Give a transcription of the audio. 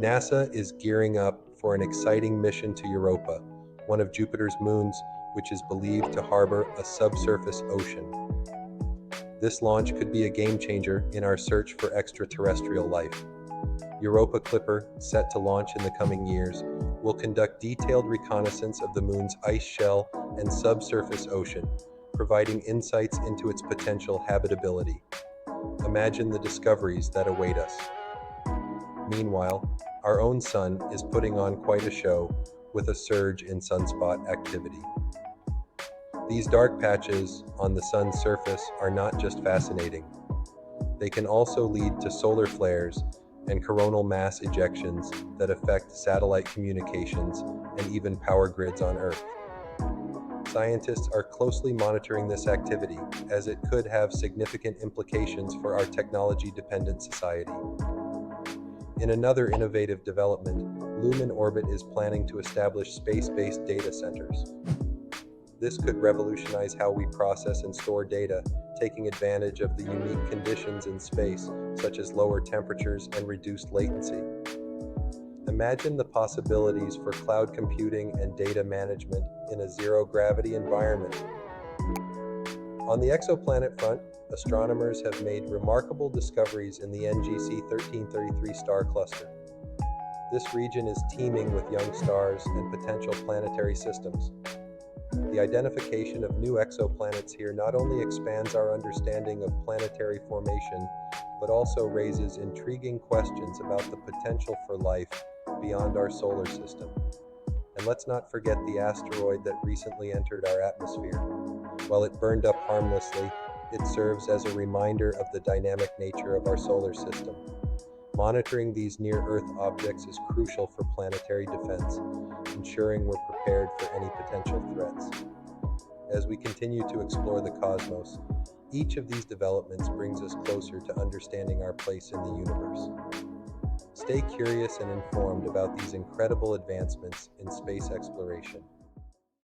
NASA is gearing up for an exciting mission to Europa, one of Jupiter's moons, which is believed to harbor a subsurface ocean. This launch could be a game changer in our search for extraterrestrial life. Europa Clipper, set to launch in the coming years, will conduct detailed reconnaissance of the moon's ice shell and subsurface ocean, providing insights into its potential habitability. Imagine the discoveries that await us. Meanwhile, our own sun is putting on quite a show with a surge in sunspot activity. These dark patches on the sun's surface are not just fascinating. They can also lead to solar flares and coronal mass ejections that affect satellite communications and even power grids on Earth. Scientists are closely monitoring this activity as it could have significant implications for our technology-dependent society. In another innovative development, Lumen Orbit is planning to establish space-based data centers. This could revolutionize how we process and store data, taking advantage of the unique conditions in space, such as lower temperatures and reduced latency. Imagine the possibilities for cloud computing and data management in a zero-gravity environment. On the exoplanet front, astronomers have made remarkable discoveries in the NGC 1333 star cluster. This region is teeming with young stars and potential planetary systems. The identification of new exoplanets here not only expands our understanding of planetary formation, but also raises intriguing questions about the potential for life beyond our solar system. And let's not forget the asteroid that recently entered our atmosphere. While it burned up harmlessly, it serves as a reminder of the dynamic nature of our solar system. Monitoring these near-Earth objects is crucial for planetary defense, ensuring we're prepared for any potential threats. As we continue to explore the cosmos, each of these developments brings us closer to understanding our place in the universe. Stay curious and informed about these incredible advancements in space exploration.